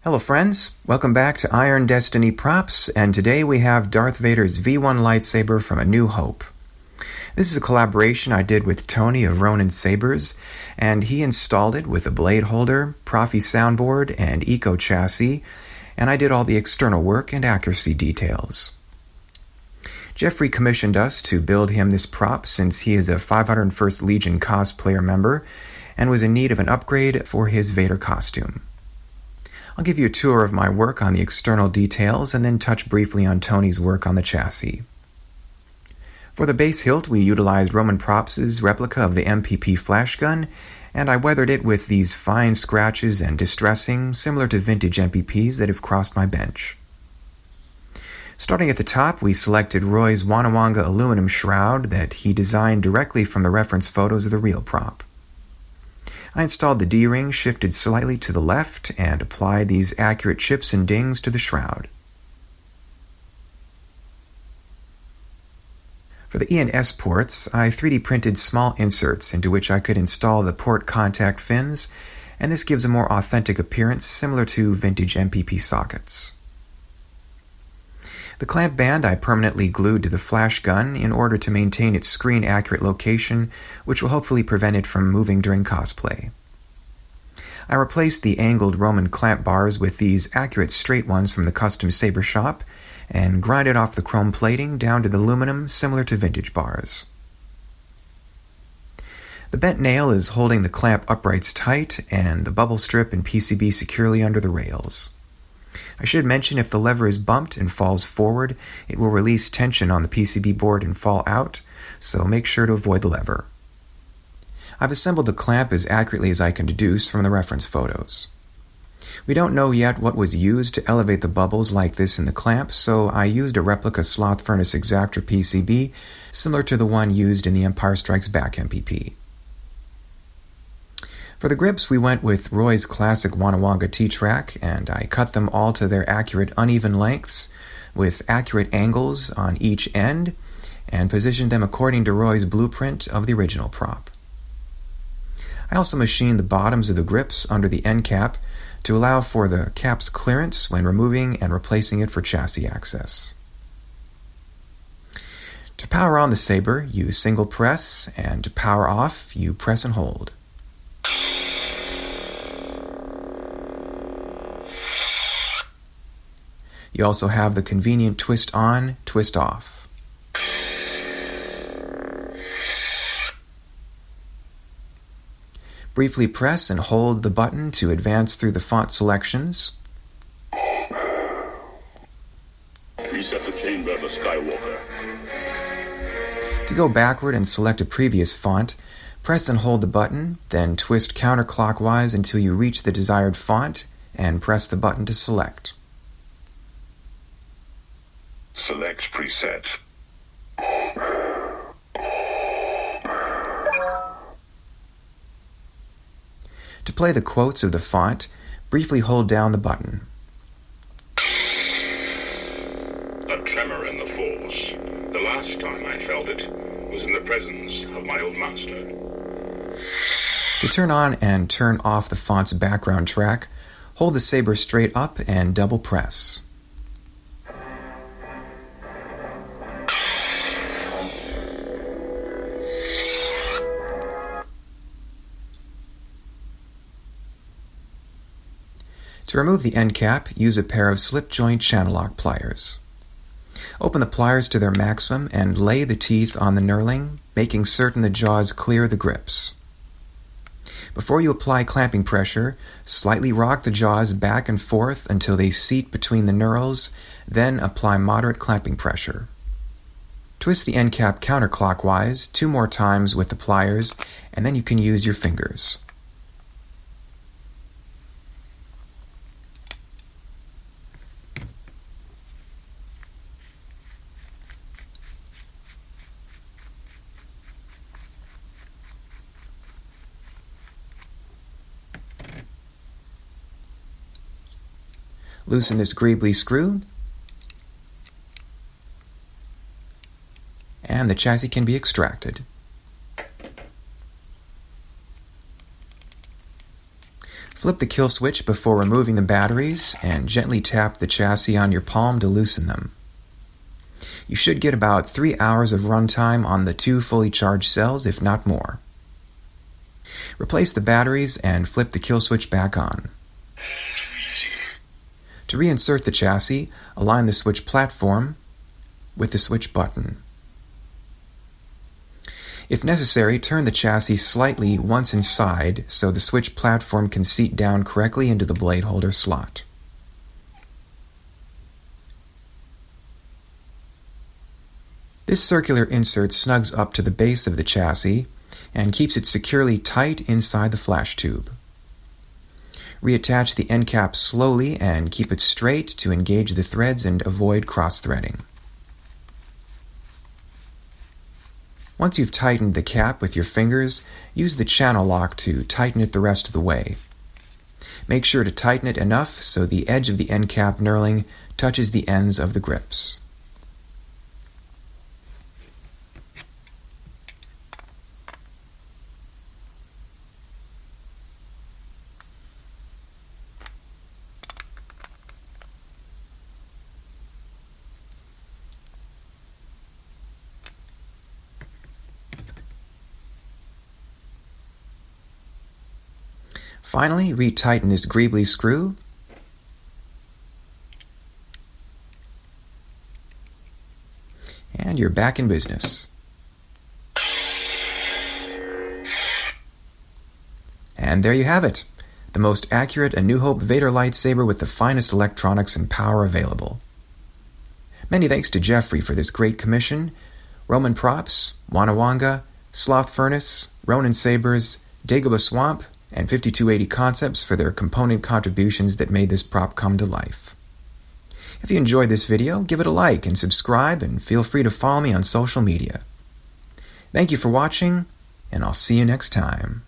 Hello friends, welcome back to Iron Destiny Props, and today we have Darth Vader's V1 lightsaber from A New Hope. This is a collaboration I did with Tony of Ronin Sabers, and he installed it with a blade holder, Proffie soundboard, and eco chassis, and I did all the external work and accuracy details. Jeffrey commissioned us to build him this prop since he is a 501st Legion cosplayer member and was in need of an upgrade for his Vader costume. I'll give you a tour of my work on the external details and then touch briefly on Tony's work on the chassis. For the base hilt, we utilized Roman Props' replica of the MPP flashgun, and I weathered it with these fine scratches and distressing, similar to vintage MPPs that have crossed my bench. Starting at the top, we selected Roy's WannaWanga aluminum shroud that he designed directly from the reference photos of the real prop. I installed the D-ring shifted slightly to the left and applied these accurate chips and dings to the shroud. For the E&S ports, I 3D printed small inserts into which I could install the port contact fins, and this gives a more authentic appearance similar to vintage MPP sockets. The clamp band I permanently glued to the flash gun in order to maintain its screen-accurate location, which will hopefully prevent it from moving during cosplay. I replaced the angled Roman clamp bars with these accurate straight ones from the custom saber shop, and grinded off the chrome plating down to the aluminum similar to vintage bars. The bent nail is holding the clamp uprights tight, and the bubble strip and PCB securely under the rails. I should mention if the lever is bumped and falls forward, it will release tension on the PCB board and fall out, so make sure to avoid the lever. I've assembled the clamp as accurately as I can deduce from the reference photos. We don't know yet what was used to elevate the bubbles like this in the clamp, so I used a replica sloth furnace exactor PCB similar to the one used in the Empire Strikes Back MPP. For the grips, we went with Roy's classic WannaWanga T-track, and I cut them all to their accurate uneven lengths with accurate angles on each end and positioned them according to Roy's blueprint of the original prop. I also machined the bottoms of the grips under the end cap to allow for the cap's clearance when removing and replacing it for chassis access. To power on the saber, you single press, and to power off, you press and hold. You also have the convenient twist on, twist off. Briefly press and hold the button to advance through the font selections. Reset the chamber for Skywalker. To go backward and select a previous font, press and hold the button, then twist counterclockwise until you reach the desired font and press the button to select. Select preset. To play the quotes of the font, briefly hold down the button. A tremor in the Force. The last time I felt it was in the presence of my old master. To turn on and turn off the font's background track, hold the saber straight up and double press. To remove the end cap, use a pair of slip-joint channel lock pliers. Open the pliers to their maximum and lay the teeth on the knurling, making certain the jaws clear the grips. Before you apply clamping pressure, slightly rock the jaws back and forth until they seat between the knurls, then apply moderate clamping pressure. Twist the end cap counterclockwise 2 more times with the pliers, and then you can use your fingers. Loosen this greebly screw, and the chassis can be extracted. Flip the kill switch before removing the batteries and gently tap the chassis on your palm to loosen them. You should get about 3 hours of runtime on the 2 fully charged cells, if not more. Replace the batteries and flip the kill switch back on. To reinsert the chassis, align the switch platform with the switch button. If necessary, turn the chassis slightly once inside so the switch platform can seat down correctly into the blade holder slot. This circular insert snugs up to the base of the chassis and keeps it securely tight inside the flash tube. Reattach the end cap slowly and keep it straight to engage the threads and avoid cross-threading. Once you've tightened the cap with your fingers, use the channel lock to tighten it the rest of the way. Make sure to tighten it enough so the edge of the end cap knurling touches the ends of the grips. Finally, retighten this greebly screw. And you're back in business. And there you have it, the most accurate A New Hope Vader lightsaber with the finest electronics and power available. Many thanks to Jeffrey for this great commission, Roman Props, WannaWanga, Sloth Furnace, Ronin Sabers, Dagobah Swamp, and 5280 Concepts for their component contributions that made this prop come to life. If you enjoyed this video, give it a like and subscribe, and feel free to follow me on social media. Thank you for watching, and I'll see you next time.